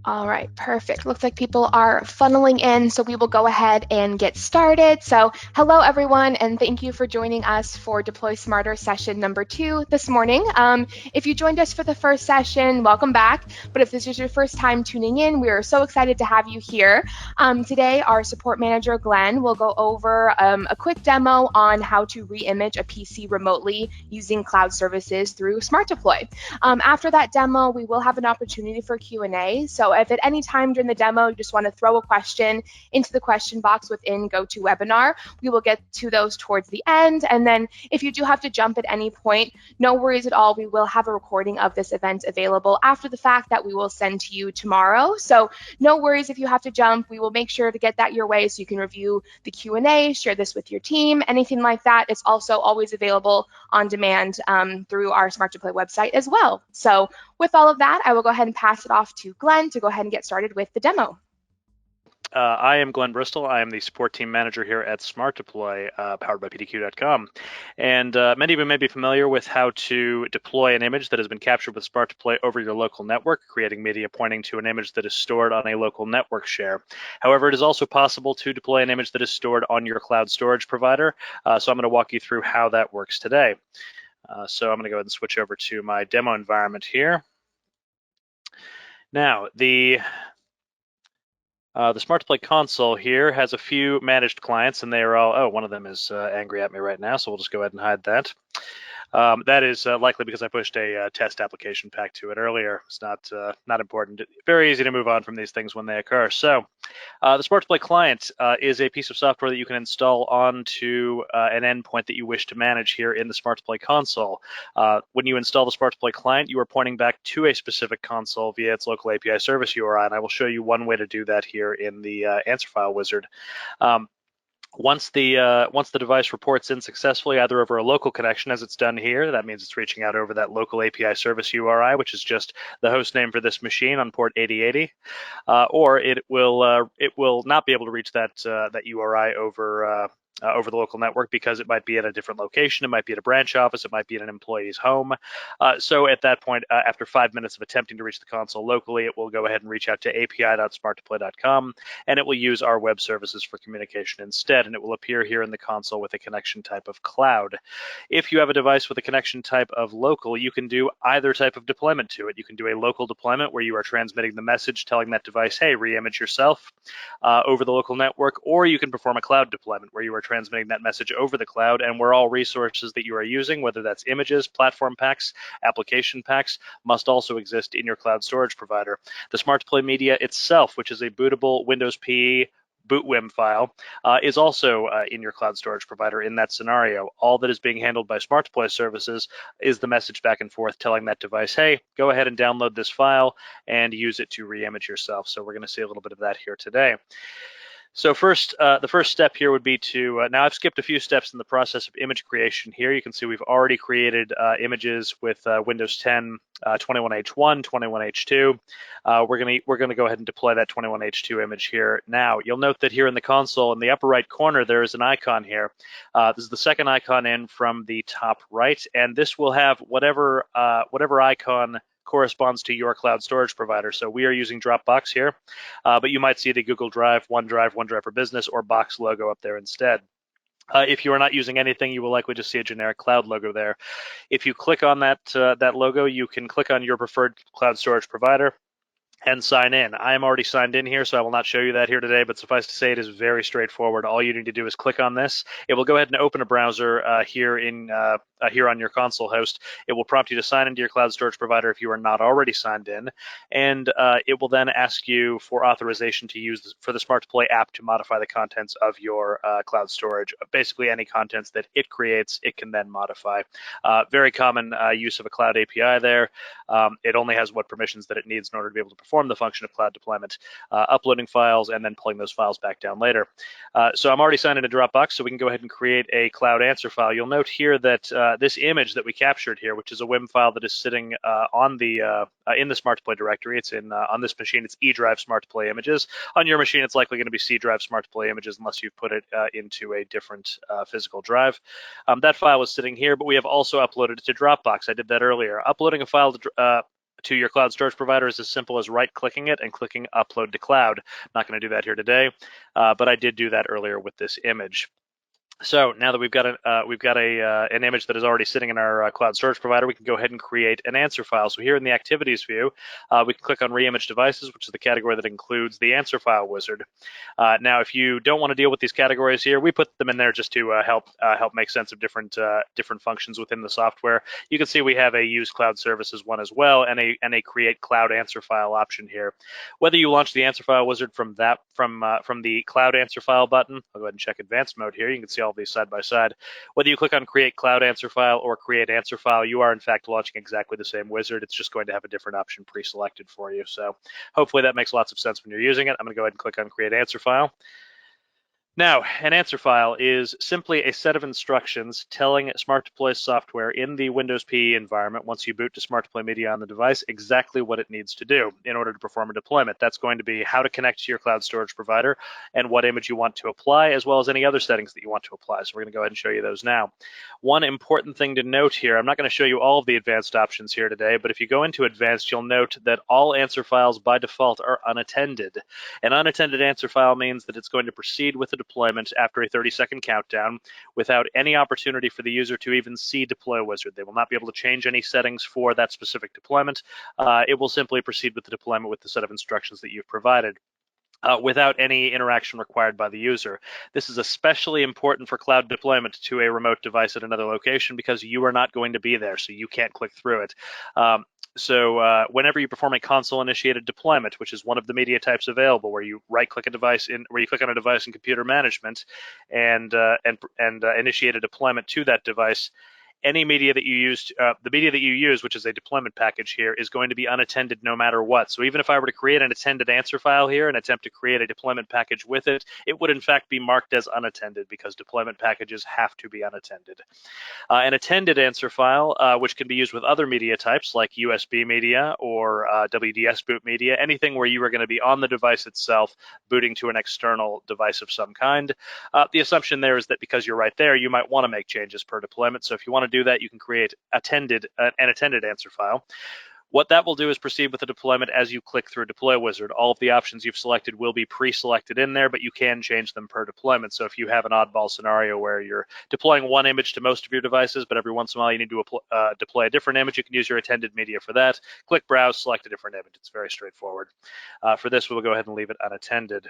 All right, perfect. Looks like people are funneling in, so we will go ahead and get started. So hello, everyone, and thank you for joining us for Deploy Smarter session number 2 this morning. If you joined us for the first session, welcome back. But if this is your first time tuning in, we are so excited to have you here. Today, our support manager, Glenn, will go over a quick demo on how to reimage a PC remotely using cloud services through SmartDeploy. After that demo, we will have an opportunity for Q&A. So if at any time during the demo you just want to throw a question into the question box within GoToWebinar, we will get to those towards the end. And then if you do have to jump at any point, no worries at all. We will have a recording of this event available after the fact that we will send to you tomorrow. So no worries if you have to jump. We will make sure to get that your way so you can review the Q&A, share this with your team, anything like that. It's also always available on demand through our SmartDeploy website as well. So with all of that, I will go ahead and pass it off to Glenn to go ahead and get started with the demo. I am Glenn Bristol. I am the support team manager here at SmartDeploy, powered by PDQ.com. And many of you may be familiar with how to deploy an image that has been captured with SmartDeploy over your local network, creating media pointing to an image that is stored on a local network share. However, it is also possible to deploy an image that is stored on your cloud storage provider. So I'm going to walk you through how that works today. So I'm going to go ahead and switch over to my demo environment here. Now, the SmartDeploy console here has a few managed clients, and they are all, one of them is angry at me right now, so we'll just go ahead and hide that. That is likely because I pushed a test application pack to it earlier. It's not important. Very easy to move on from these things when they occur. So the SmartDeploy client is a piece of software that you can install onto an endpoint that you wish to manage here in the SmartDeploy console. When you install the SmartDeploy client, you are pointing back to a specific console via its local API service URI, and I will show you one way to do that here in the answer file wizard. Once the device reports in successfully, either over a local connection, as it's done here, that means it's reaching out over that local API service URI, which is just the host name for this machine on port 8080, or it will not be able to reach that URI over the local network because it might be at a different location, it might be at a branch office, it might be in an employee's home. So at that point, after 5 minutes of attempting to reach the console locally, it will go ahead and reach out to api.smartdeploy.com, and it will use our web services for communication instead, and it will appear here in the console with a connection type of cloud. If you have a device with a connection type of local, you can do either type of deployment to it. You can do a local deployment where you are transmitting the message telling that device, hey, reimage yourself over the local network, or you can perform a cloud deployment where you are transmitting that message over the cloud, and where all resources that you are using, whether that's images, platform packs, application packs, must also exist in your cloud storage provider. The SmartDeploy media itself, which is a bootable Windows PE bootwim file, is also in your cloud storage provider in that scenario. All that is being handled by SmartDeploy services is the message back and forth telling that device, hey, go ahead and download this file and use it to reimage yourself. So we're going to see a little bit of that here today. So first, the first step here would be to, now I've skipped a few steps in the process of image creation here. You can see we've already created images with Windows 10 21H1, 21H2. We're gonna go ahead and deploy that 21H2 image here now. You'll note that here in the console in the upper right corner, there is an icon here. This is the second icon in from the top right, and this will have whatever icon corresponds to your cloud storage provider. So we are using Dropbox here, but you might see the Google Drive, OneDrive for Business, or Box logo up there instead. If you are not using anything, you will likely just see a generic cloud logo there. If you click on that logo, you can click on your preferred cloud storage provider and sign in. I am already signed in here, so I will not show you that here today, but suffice to say it is very straightforward. All you need to do is click on this. It will go ahead and open a browser here on your console host. It will prompt you to sign into your cloud storage provider if you are not already signed in, and it will then ask you for authorization to use for the SmartDeploy app to modify the contents of your cloud storage. Basically, any contents that it creates, it can then modify. Very common use of a cloud API there. It only has what permissions that it needs in order to be able to perform the function of cloud deployment, uploading files and then pulling those files back down later. So I'm already signed into Dropbox, so we can go ahead and create a cloud answer file. You'll note here that this image that we captured here, which is a WIM file that is sitting on the in the SmartDeploy directory. It's in on this machine. It's E drive SmartDeploy images. On your machine, it's likely going to be C drive SmartDeploy images, unless you've put it into a different physical drive. That file is sitting here, but we have also uploaded it to Dropbox. I did that earlier. Uploading a file to your cloud storage provider is as simple as right-clicking it and clicking Upload to Cloud. I'm not going to do that here today, but I did do that earlier with this image. So now that we've got an image that is already sitting in our cloud storage provider, we can go ahead and create an answer file. So here in the activities view, we can click on Reimage devices, which is the category that includes the answer file wizard. Now, if you don't want to deal with these categories here, we put them in there just to help make sense of different functions within the software. You can see we have a use cloud services one as well, and a create cloud answer file option here. Whether you launch the answer file wizard from the cloud answer file button, I'll go ahead and check advanced mode here. You can see all these side by side. Whether you click on create cloud answer file or create answer file, you are in fact launching exactly the same wizard. It's just going to have a different option pre-selected for you. So hopefully that makes lots of sense when you're using it. I'm going to go ahead and click on create answer file. Now, an answer file is simply a set of instructions telling SmartDeploy software in the Windows PE environment, once you boot to SmartDeploy Media on the device, exactly what it needs to do in order to perform a deployment. That's going to be how to connect to your cloud storage provider and what image you want to apply, as well as any other settings that you want to apply. So we're going to go ahead and show you those now. One important thing to note here, I'm not going to show you all of the advanced options here today, but if you go into advanced, you'll note that all answer files by default are unattended. An unattended answer file means that it's going to proceed with the deployment after a 30-second countdown without any opportunity for the user to even see Deploy Wizard. They will not be able to change any settings for that specific deployment. It will simply proceed with the deployment with the set of instructions that you've provided. Without any interaction required by the user. This is especially important for cloud deployment to a remote device at another location because you are not going to be there, so you can't click through it. So whenever you perform a console-initiated deployment, which is one of the media types available, where you right-click a device where you click on a device in computer management and initiate a deployment to that device, any media that you use, the media that you use, which is a deployment package here, is going to be unattended no matter what. So even if I were to create an attended answer file here and attempt to create a deployment package with it, it would in fact be marked as unattended because deployment packages have to be unattended. An attended answer file, which can be used with other media types like USB media or WDS boot media, anything where you are going to be on the device itself, booting to an external device of some kind. The assumption there is that because you're right there, you might want to make changes per deployment. So if you want to do that, you can create an attended answer file. What that will do is proceed with the deployment as you click through Deploy Wizard. All of the options you've selected will be pre-selected in there, but you can change them per deployment. So if you have an oddball scenario where you're deploying one image to most of your devices, but every once in a while you need to deploy a different image, you can use your attended media for that. Click Browse, select a different image. It's very straightforward. For this, we'll go ahead and leave it unattended.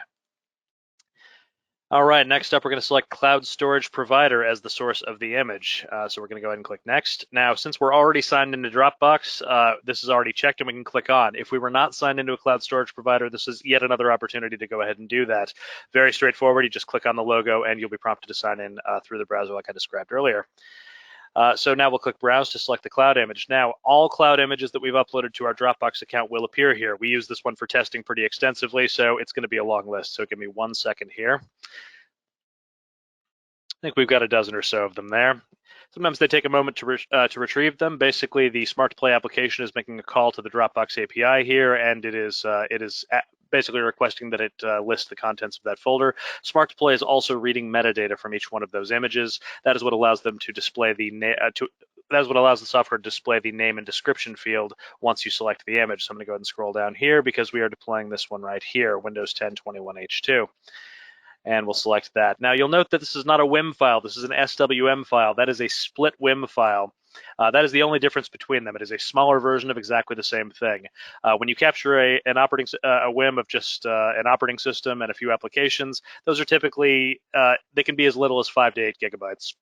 All right, next up, we're going to select Cloud Storage Provider as the source of the image. So we're going to go ahead and click Next. Now, since we're already signed into Dropbox, this is already checked and we can click On. If we were not signed into a cloud storage provider, this is yet another opportunity to go ahead and do that. Very straightforward. You just click on the logo and you'll be prompted to sign in through the browser like I described earlier. So now we'll click Browse to select the cloud image. Now, all cloud images that we've uploaded to our Dropbox account will appear here. We use this one for testing pretty extensively, so it's going to be a long list. So give me 1 second here. I think we've got a dozen or so of them there. Sometimes they take a moment to retrieve them. Basically, the SmartDeploy application is making a call to the Dropbox API here, and it is basically requesting that it list the contents of that folder. SmartDeploy is also reading metadata from each one of those images. That is what allows them to display that is what allows the software to display the name and description field once you select the image. So I'm going to go ahead and scroll down here because we are deploying this one right here, Windows 10 21H2. And we'll select that. Now you'll note that this is not a WIM file, this is an SWM file. That is a split WIM file. That is the only difference between them. It is a smaller version of exactly the same thing. When you capture a WIM of just an operating system and a few applications, those are typically, they can be as little as 5 to 8 gigabytes.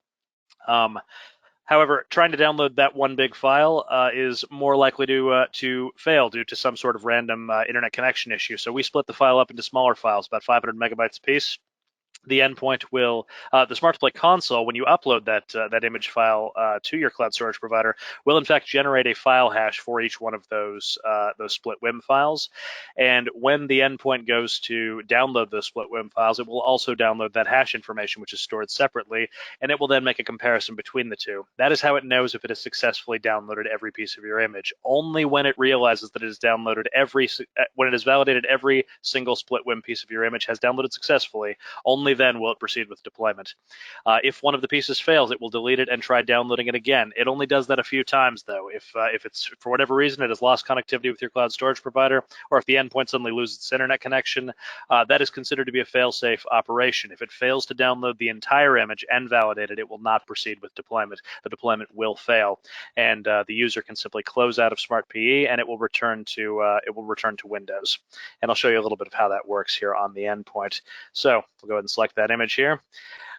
However, trying to download that one big file is more likely to fail due to some sort of random internet connection issue. So we split the file up into smaller files, about 500 megabytes apiece. the endpoint will, the SmartDeploy console, when you upload that image file to your cloud storage provider, will in fact generate a file hash for each one of those split WIM files. And when the endpoint goes to download those split WIM files, it will also download that hash information, which is stored separately, and it will then make a comparison between the two. That is how it knows if it has successfully downloaded every piece of your image. Only when it realizes that it has downloaded when it has validated every single split WIM piece of your image has downloaded successfully, only then will it proceed with deployment. If one of the pieces fails, it will delete it and try downloading it again. It only does that a few times, though. If it's, for whatever reason, it has lost connectivity with your cloud storage provider, or if the endpoint suddenly loses its internet connection, that is considered to be a fail-safe operation. If it fails to download the entire image and validate it, it will not proceed with deployment. The deployment will fail, and the user can simply close out of SmartPE, and it will return to Windows. And I'll show you a little bit of how that works here on the endpoint. So we'll go ahead and select that image here.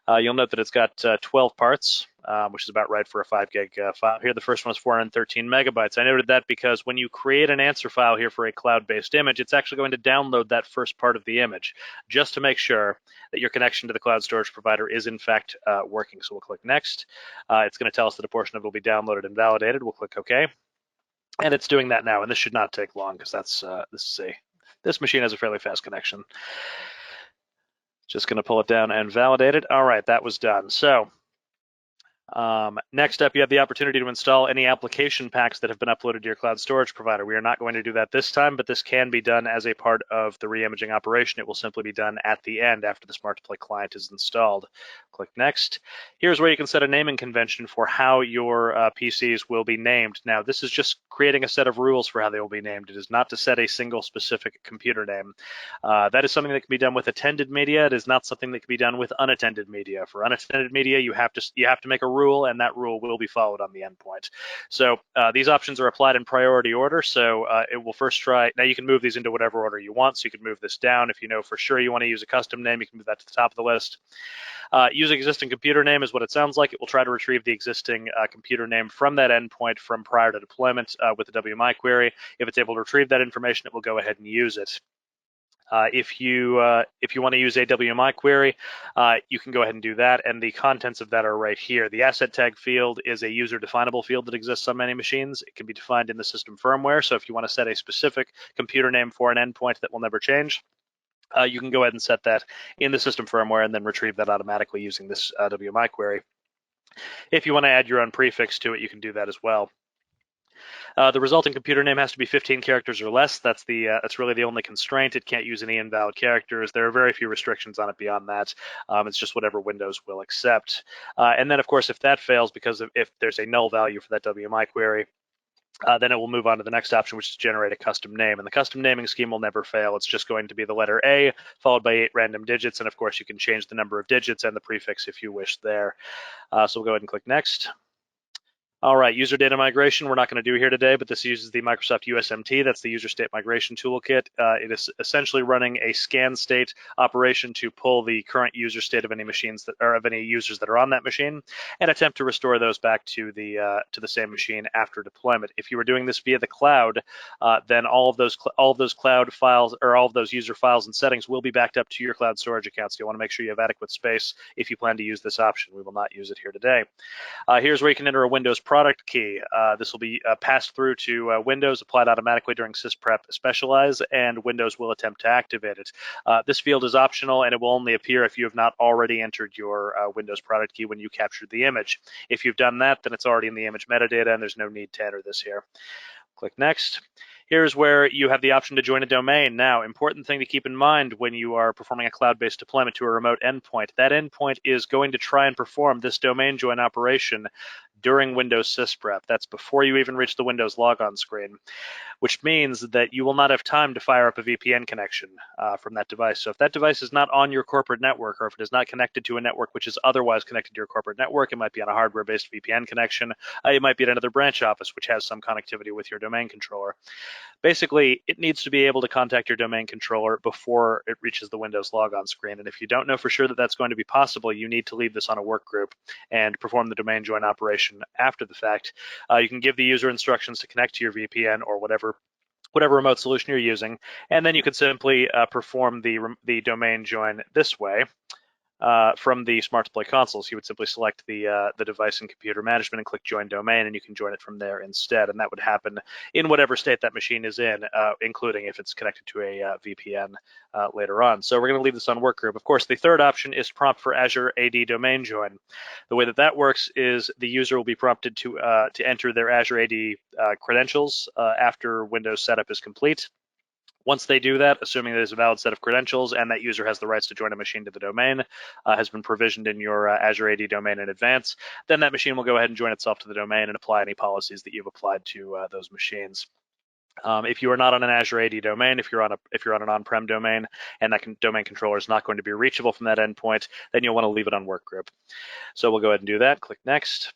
You'll note that it's got 12 parts, which is about right for a 5 gig file. Here, the first one is 413 megabytes. I noted that because when you create an answer file here for a cloud-based image, it's actually going to download that first part of the image, just to make sure that your connection to the cloud storage provider is in fact working. So we'll click Next. It's going to tell us that a portion of it will be downloaded and validated. We'll click OK. And it's doing that now, and this should not take long because this machine has a fairly fast connection. Just going to pull it down and validate it. All right, that was done. So next up, you have the opportunity to install any application packs that have been uploaded to your cloud storage provider. We are not going to do that this time, but this can be done as a part of the reimaging operation. It will simply be done at the end after the SmartDeploy client is installed. Click Next. Here's where you can set a naming convention for how your PCs will be named. Now, this is just creating a set of rules for how they will be named. It is not to set a single specific computer name. That is something that can be done with attended media. It is not something that can be done with unattended media. For unattended media, you have to make a rule, and that rule will be followed on the endpoint. So these options are applied in priority order. So it will first try. Now you can move these into whatever order you want. So you can move this down. If you know for sure you want to use a custom name, you can move that to the top of the list. Use existing computer name is what it sounds like. It will try to retrieve the existing computer name from that endpoint from prior to deployment with the WMI query. If it's able to retrieve that information, it will go ahead and use it. If you want to use a WMI query, you can go ahead and do that, and the contents of that are right here. The asset tag field is a user-definable field that exists on many machines. It can be defined in the system firmware, so if you want to set a specific computer name for an endpoint that will never change, you can go ahead and set that in the system firmware and then retrieve that automatically using this WMI query. If you want to add your own prefix to it, you can do that as well. The resulting computer name has to be 15 characters or less. That's really the only constraint. It can't use any invalid characters. There are very few restrictions on it beyond that. It's just whatever Windows will accept. And then, of course, if that fails, because if there's a null value for that WMI query, then it will move on to the next option, which is generate a custom name. And the custom naming scheme will never fail. It's just going to be the letter A followed by 8 random digits. And of course, you can change the number of digits and the prefix if you wish there. So we'll go ahead and click Next. All right, user data migration, we're not going to do here today, but this uses the Microsoft USMT. That's the user state migration toolkit. It is essentially running a scan state operation to pull the current user state of any machines of any users that are on that machine and attempt to restore those back to the same machine after deployment. If you were doing this via the cloud, then all of those cloud files or all of those user files and settings will be backed up to your cloud storage account. So you want to make sure you have adequate space if you plan to use this option. We will not use it here today. Here's where you can enter a Windows product key. This will be passed through to Windows, applied automatically during sysprep specialize, and Windows will attempt to activate it. This field is optional, and it will only appear if you have not already entered your Windows product key when you captured the image. If you've done that, then it's already in the image metadata, and there's no need to enter this here. Click Next. Here's where you have the option to join a domain. Now, important thing to keep in mind when you are performing a cloud-based deployment to a remote endpoint, that endpoint is going to try and perform this domain join operation during Windows sysprep. That's before you even reach the Windows logon screen, which means that you will not have time to fire up a VPN connection from that device. So if that device is not on your corporate network, or if it is not connected to a network which is otherwise connected to your corporate network, it might be on a hardware-based VPN connection. It might be at another branch office which has some connectivity with your domain controller. Basically, it needs to be able to contact your domain controller before it reaches the Windows logon screen. And if you don't know for sure that that's going to be possible, you need to leave this on a work group and perform the domain join operation after the fact. You can give the user instructions to connect to your VPN or whatever remote solution you're using, and then you can simply perform the domain join this way. from the SmartDeploy console. So you would simply select the device in computer management and click join domain, and you can join it from there instead. And that would happen in whatever state that machine is in, including if it's connected to a VPN later on. So we're going to leave this on workgroup. Of course, the third option is to prompt for Azure AD domain join. The way that that works is the user will be prompted to enter their Azure AD credentials after Windows setup is complete. Once they do that, assuming there's a valid set of credentials and that user has the rights to join a machine to the domain, has been provisioned in your Azure AD domain in advance, then that machine will go ahead and join itself to the domain and apply any policies that you've applied to those machines. If you are not on an Azure AD domain, if you're on an on-prem domain and that domain controller is not going to be reachable from that endpoint, then you'll want to leave it on workgroup. So we'll go ahead and do that. Click next.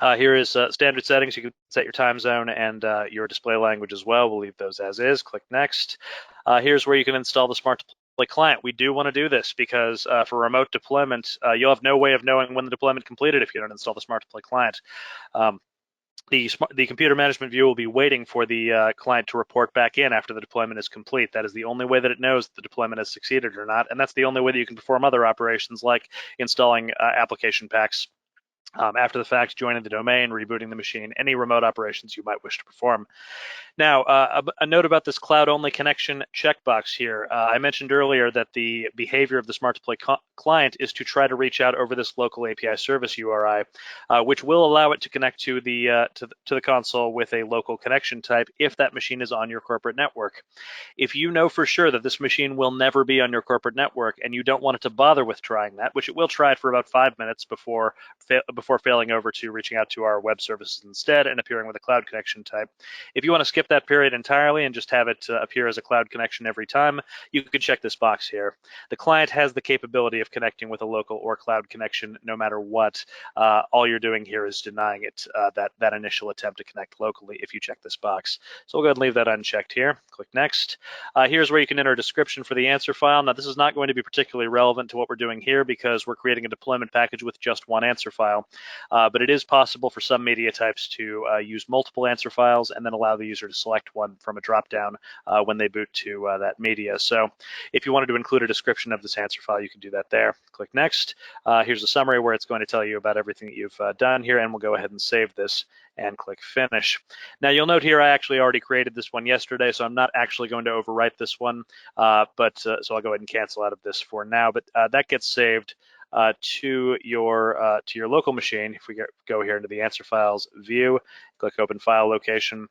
Here is standard settings. You can set your time zone and your display language as well. We'll leave those as is. Click next. Here's where you can install the SmartDeploy client. We do want to do this because for remote deployment, you'll have no way of knowing when the deployment completed if you don't install the SmartDeploy client. The computer management view will be waiting for the client to report back in after the deployment is complete. That is the only way that it knows that the deployment has succeeded or not, and that's the only way that you can perform other operations like installing application packs after the fact, joining the domain, rebooting the machine, any remote operations you might wish to perform. Now, a note about this cloud-only connection checkbox here. I mentioned earlier that the behavior of the SmartDeploy client is to try to reach out over this local API service URI, which will allow it to connect to the console with a local connection type if that machine is on your corporate network. If you know for sure that this machine will never be on your corporate network and you don't want it to bother with trying that, which it will try for about 5 minutes before failing over to reaching out to our web services instead and appearing with a cloud connection type. If you want to skip that period entirely and just have it appear as a cloud connection every time, you can check this box here. The client has the capability of connecting with a local or cloud connection no matter what. All you're doing here is denying it that initial attempt to connect locally if you check this box. So we'll go ahead and leave that unchecked here. Click next. Here's where you can enter a description for the answer file. Now, this is not going to be particularly relevant to what we're doing here because we're creating a deployment package with just one answer file. But it is possible for some media types to use multiple answer files and then allow the user to select one from a dropdown when they boot to that media. So if you wanted to include a description of this answer file, you can do that there. Click next. Here's a summary where it's going to tell you about everything that you've done here, and we'll go ahead and save this and click finish. Now you'll note here I actually already created this one yesterday, so I'm not actually going to overwrite this one, so I'll go ahead and cancel out of this for now, but that gets saved to your local machine. If we go here into the answer files view, click open file location,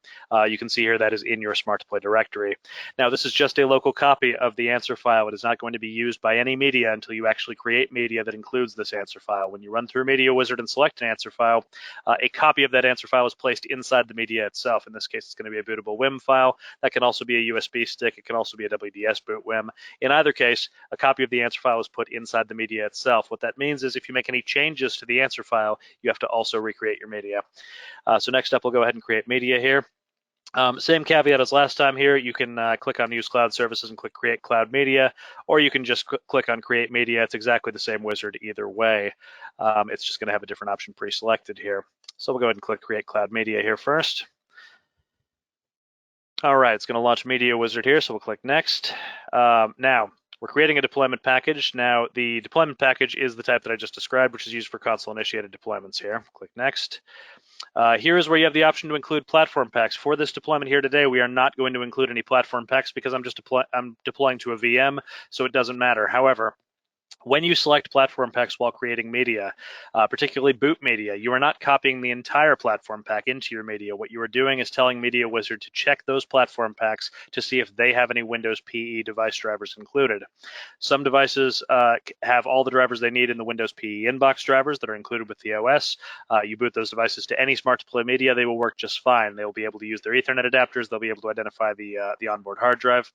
you can see here that is in your SmartDeploy directory. Now this is just a local copy of the answer file. It is not going to be used by any media until you actually create media that includes this answer file. When you run through Media Wizard and select an answer file, a copy of that answer file is placed inside the media itself. In this case, it's going to be a bootable WIM file. That can also be a USB stick. It can also be a WDS boot WIM. In either case, a copy of the answer file is put inside the media itself. What that means is if you make any changes to the answer file, you have to also recreate your media. So next up, we'll go ahead and create media here. Same caveat as last time here. You can click on Use Cloud Services and click Create Cloud Media, or you can just click on Create Media. It's exactly the same wizard either way. It's just going to have a different option pre-selected here. So we'll go ahead and click Create Cloud Media here first. All right, it's going to launch Media Wizard here, so we'll click Next. Now, we're creating a deployment package. Now, the deployment package is the type that I just described, which is used for console-initiated deployments here. Click Next. Here is where you have the option to include platform packs. For this deployment here today, we are not going to include any platform packs because I'm deploying to a VM, so it doesn't matter. However, when you select platform packs while creating media, particularly boot media, you are not copying the entire platform pack into your media. What you are doing is telling Media Wizard to check those platform packs to see if they have any Windows PE device drivers included. Some devices have all the drivers they need in the Windows PE inbox drivers that are included with the OS. You boot those devices to any SmartDeploy media, they will work just fine. They will be able to use their Ethernet adapters. They'll be able to identify the onboard hard drive.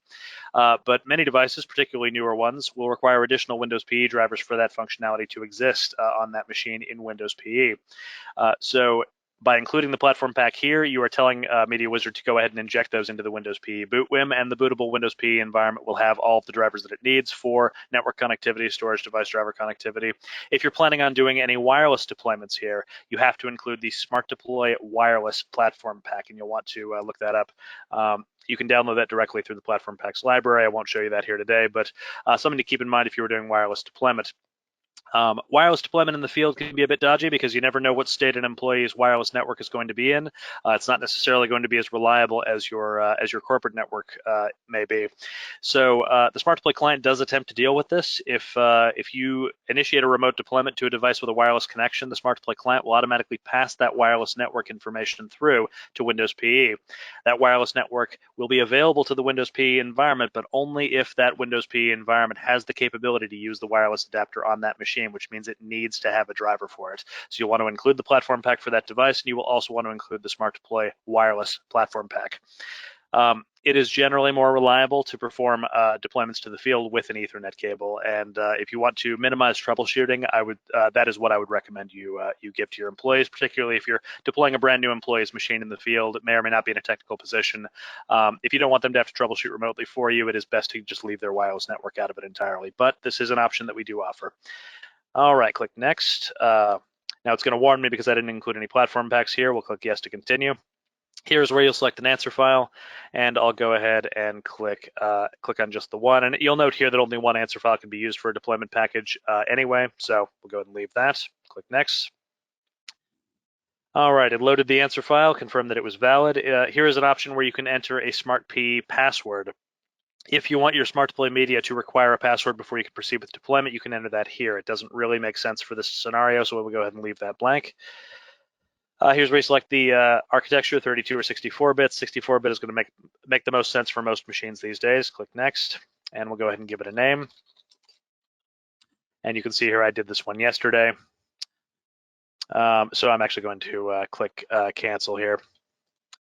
But many devices, particularly newer ones, will require additional Windows PE drivers for that functionality to exist on that machine in Windows PE. So by including the platform pack here, you are telling Media Wizard to go ahead and inject those into the Windows PE boot WIM, and the bootable Windows PE environment will have all of the drivers that it needs for network connectivity, storage device driver connectivity. If you're planning on doing any wireless deployments here, you have to include the SmartDeploy wireless platform pack, and you'll want to look that up. You can download that directly through the Platform Packs library. I won't show you that here today, but something to keep in mind if you were doing wireless deployment. Wireless deployment in the field can be a bit dodgy because you never know what state an employee's wireless network is going to be in. It's not necessarily going to be as reliable as your corporate network may be. So the SmartDeploy client does attempt to deal with this. If you initiate a remote deployment to a device with a wireless connection, the SmartDeploy client will automatically pass that wireless network information through to Windows PE. That wireless network will be available to the Windows PE environment, but only if that Windows PE environment has the capability to use the wireless adapter on that machine, which means it needs to have a driver for it. So you'll want to include the platform pack for that device, and you will also want to include the SmartDeploy wireless platform pack. It is generally more reliable to perform deployments to the field with an Ethernet cable, and if you want to minimize troubleshooting, that is what I would recommend you give to your employees, particularly if you're deploying a brand new employee's machine in the field. It may or may not be in a technical position. If you don't want them to have to troubleshoot remotely for you, it is best to just leave their wireless network out of it entirely, but this is an option that we do offer. All right, click Next. Now it's going to warn me because I didn't include any platform packs here. We'll click Yes to continue. Here's where you'll select an answer file, and I'll go ahead and click on just the one. And you'll note here that only one answer file can be used for a deployment package anyway, so we'll go ahead and leave that. Click Next. All right, it loaded the answer file, confirmed that it was valid. Here is an option where you can enter a SmartP password. If you want your SmartDeploy media to require a password before you can proceed with deployment, you can enter that here. It doesn't really make sense for this scenario, so we'll go ahead and leave that blank. Here's where you select the architecture, 32 or 64 bits. 64 bit is going to make the most sense for most machines these days. Click Next, and we'll go ahead and give it a name. And you can see here I did this one yesterday. So I'm actually going to click Cancel here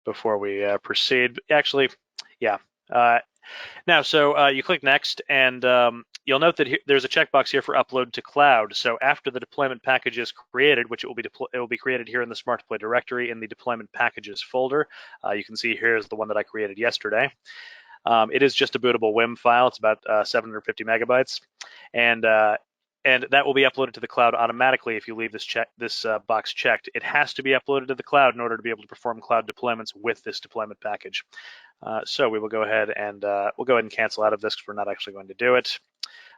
before we proceed. Actually, yeah. Now, so you click Next, and you'll note that there's a checkbox here for upload to cloud. So after the deployment package is created, which it will be created here in the SmartDeploy directory in the deployment packages folder. You can see here is the one that I created yesterday. It is just a bootable WIM file. It's about 750 megabytes, and that will be uploaded to the cloud automatically if you leave this box checked. It has to be uploaded to the cloud in order to be able to perform cloud deployments with this deployment package. So we will go ahead and cancel out of this because we're not actually going to do it.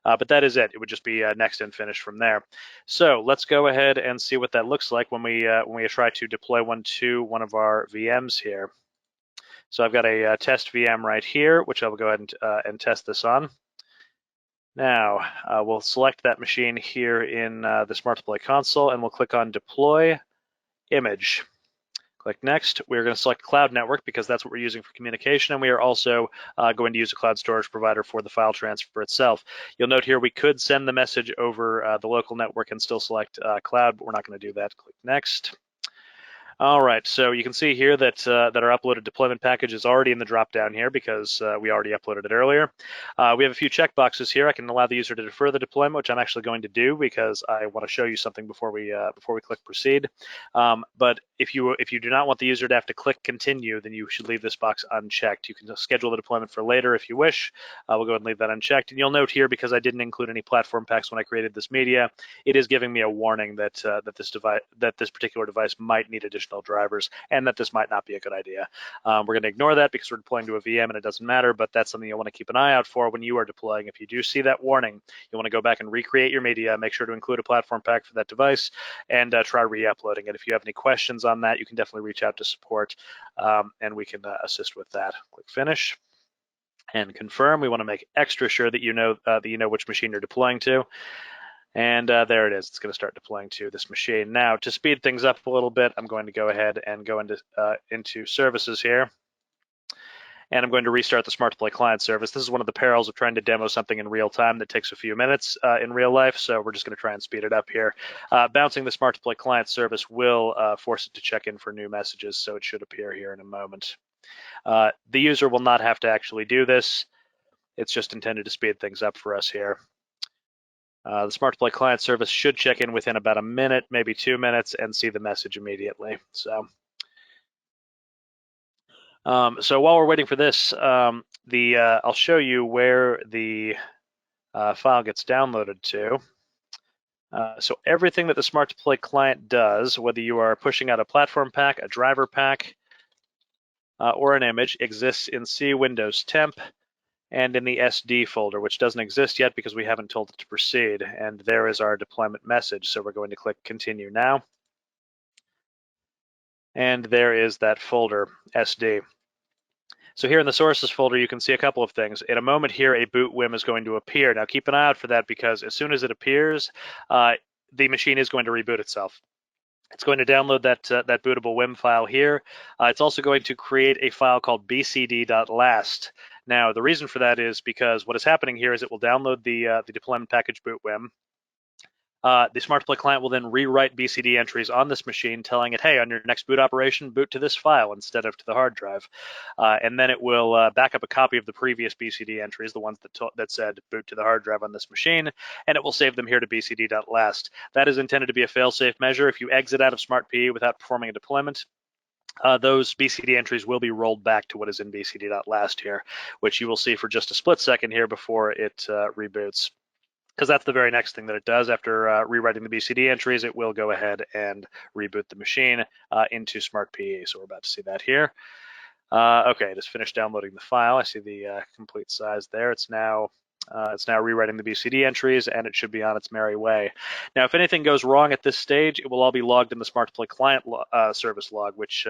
But that is it. It would just be next and finished from there. So let's go ahead and see what that looks like when we try to deploy one to one of our VMs here. So I've got a test VM right here, which I will go ahead and test this on. Now we'll select that machine here in the SmartDeploy console, and we'll click on Deploy Image. Click Next. We're going to select Cloud Network because that's what we're using for communication, and we are also going to use a cloud storage provider for the file transfer itself. You'll note here we could send the message over the local network and still select Cloud, but we're not going to do that. Click Next. All right, so you can see here that our uploaded deployment package is already in the drop-down here because we already uploaded it earlier. We have a few checkboxes here. I can allow the user to defer the deployment, which I'm actually going to do because I want to show you something before we click Proceed. But if you do not want the user to have to click Continue, then you should leave this box unchecked. You can schedule the deployment for later if you wish. We'll go ahead and leave that unchecked. And you'll note here, because I didn't include any platform packs when I created this media, it is giving me a warning that this particular device might need additional drivers and that this might not be a good idea. We're going to ignore that because we're deploying to a VM and it doesn't matter, but that's something you'll want to keep an eye out for when you are deploying. If you do see that warning, you'll want to go back and recreate your media, make sure to include a platform pack for that device, and try re-uploading it. If you have any questions on that, you can definitely reach out to support and we can assist with that. Click Finish and confirm. We want to make extra sure that you know which machine you're deploying to. And there it is. It's going to start deploying to this machine. Now, to speed things up a little bit, I'm going to go ahead and go into services here. And I'm going to restart the SmartDeploy client service. This is one of the perils of trying to demo something in real time that takes a few minutes in real life, so we're just going to try and speed it up here. Bouncing the SmartDeploy client service will force it to check in for new messages, so it should appear here in a moment. The user will not have to actually do this. It's just intended to speed things up for us here. The SmartDeploy client service should check in within about a minute, maybe 2 minutes, and see the message immediately. So while we're waiting for this, I'll show you where the file gets downloaded to. So everything that the SmartDeploy client does, whether you are pushing out a platform pack, a driver pack, or an image, exists in C Windows Temp. and in the SD folder, which doesn't exist yet because we haven't told it to proceed. And there is our deployment message. So we're going to click Continue Now. And there is that folder, SD. So here in the sources folder, you can see a couple of things. In a moment here, a boot WIM is going to appear. Now keep an eye out for that, because as soon as it appears, the machine is going to reboot itself. It's going to download that bootable WIM file here. It's also going to create a file called bcd.last. Now, the reason for that is because what is happening here is it will download the deployment package boot WIM. The SmartDeploy client will then rewrite BCD entries on this machine, telling it, hey, on your next boot operation, boot to this file instead of to the hard drive. And then it will back up a copy of the previous BCD entries, the ones that said boot to the hard drive on this machine, and it will save them here to bcd.last. That is intended to be a fail-safe measure. If you exit out of SmartPE without performing a deployment, those BCD entries will be rolled back to what is in bcd.last here, which you will see for just a split second here before it reboots. Because that's the very next thing that it does. After rewriting the BCD entries, it will go ahead and reboot the machine into SmartPE. So we're about to see that here. Okay, it has finished downloading the file. I see the complete size there. It's now rewriting the BCD entries, and it should be on its merry way. Now, if anything goes wrong at this stage, it will all be logged in the SmartDeploy client service log, which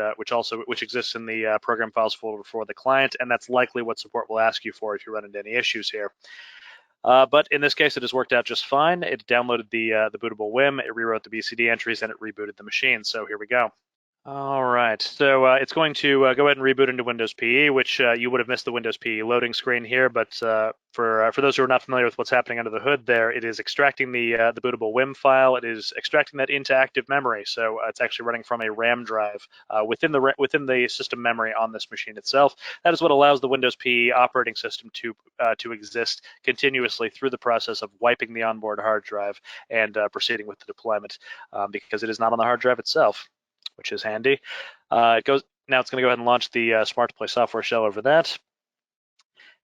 exists in the program files folder for the client, and that's likely what support will ask you for if you run into any issues here. But in this case, it has worked out just fine. It downloaded the bootable WIM, it rewrote the BCD entries, and it rebooted the machine. So here we go. All right, so it's going to go ahead and reboot into Windows PE, which you would have missed the Windows PE loading screen here, but for those who are not familiar with what's happening under the hood there, it is extracting the bootable WIM file. It is extracting that into active memory, so it's actually running from a RAM drive within the system memory on this machine itself. That is what allows the Windows PE operating system to exist continuously through the process of wiping the onboard hard drive and proceeding with the deployment, because it is not on the hard drive itself, which is handy. Now it's going to go ahead and launch the SmartDeploy software shell over that.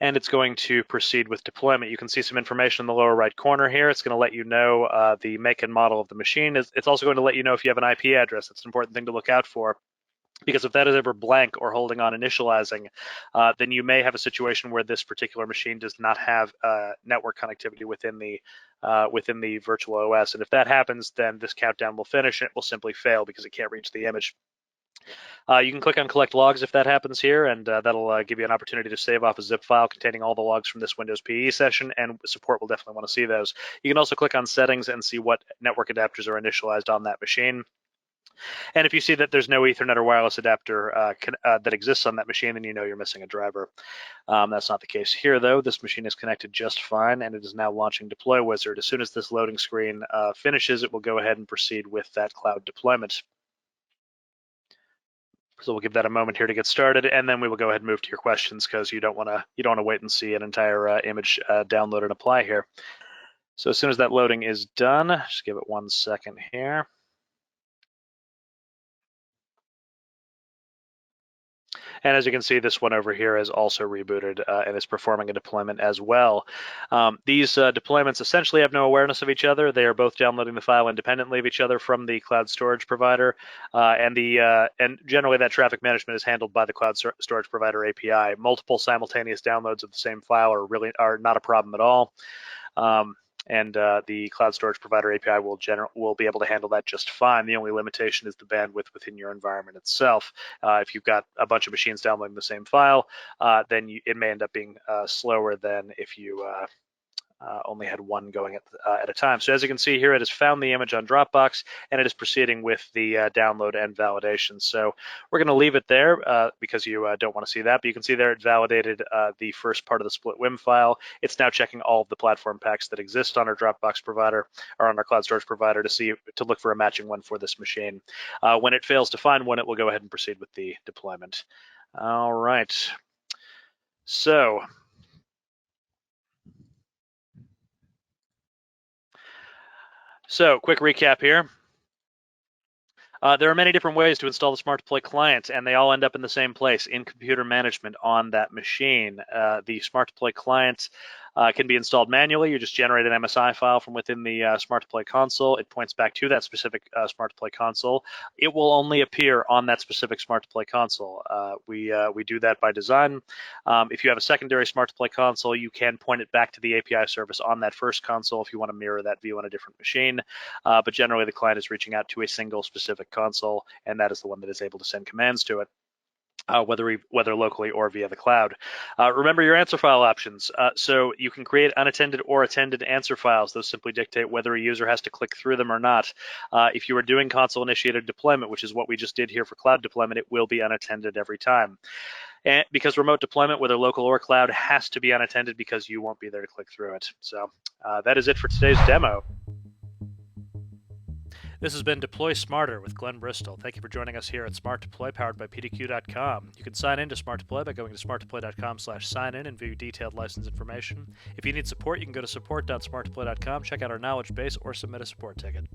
And it's going to proceed with deployment. You can see some information in the lower right corner here. It's going to let you know the make and model of the machine. It's also going to let you know if you have an IP address. That's an important thing to look out for, because if that is ever blank or holding on initializing, then you may have a situation where this particular machine does not have network connectivity within the virtual OS. And if that happens, then this countdown will finish and it will simply fail because it can't reach the image. You can click on Collect Logs if that happens here, and that'll give you an opportunity to save off a zip file containing all the logs from this Windows PE session, and support will definitely want to see those. You can also click on Settings and see what network adapters are initialized on that machine. And if you see that there's no Ethernet or wireless adapter that exists on that machine, then you know you're missing a driver. That's not the case here, though. This machine is connected just fine, and it is now launching Deploy Wizard. As soon as this loading screen finishes, it will go ahead and proceed with that cloud deployment. So we'll give that a moment here to get started, and then we will go ahead and move to your questions, because you don't want to wait and see an entire image download and apply here. So as soon as that loading is done, just give it 1 second here. And as you can see, this one over here is also rebooted and is performing a deployment as well. These deployments essentially have no awareness of each other. They are both downloading the file independently of each other from the cloud storage provider, and generally that traffic management is handled by the cloud storage provider API. Multiple simultaneous downloads of the same file are not a problem at all. And the cloud storage provider API will be able to handle that just fine. The only limitation is the bandwidth within your environment itself. If you've got a bunch of machines downloading the same file, then it may end up being slower than if you only had one going at a time. So as you can see here, it has found the image on Dropbox, and it is proceeding with the download and validation. So we're going to leave it there because you don't want to see that, but you can see there it validated the first part of the split WIM file. It's now checking all of the platform packs that exist on our Dropbox provider or on our cloud storage provider to look for a matching one for this machine. When it fails to find one, it will go ahead and proceed with the deployment. All right. So quick recap here. There are many different ways to install the SmartDeploy client, and they all end up in the same place, in computer management on that machine. The SmartDeploy client can be installed manually. You just generate an MSI file from within the SmartDeploy console. It points back to that specific SmartDeploy console. It will only appear on that specific SmartDeploy console. We do that by design. If you have a secondary SmartDeploy console, you can point it back to the API service on that first console if you want to mirror that view on a different machine. But generally, the client is reaching out to a single specific console, and that is the one that is able to send commands to it. Whether locally or via the cloud. Remember your answer file options. So you can create unattended or attended answer files. Those simply dictate whether a user has to click through them or not. If you are doing console-initiated deployment, which is what we just did here for cloud deployment, it will be unattended every time. And because remote deployment, whether local or cloud, has to be unattended because you won't be there to click through it. So that is it for today's demo. This has been Deploy Smarter with Glenn Bristol. Thank you for joining us here at SmartDeploy, powered by PDQ.com. You can sign in to SmartDeploy by going to smartdeploy.com/sign-in and view detailed license information. If you need support, you can go to support.smartdeploy.com, check out our knowledge base, or submit a support ticket.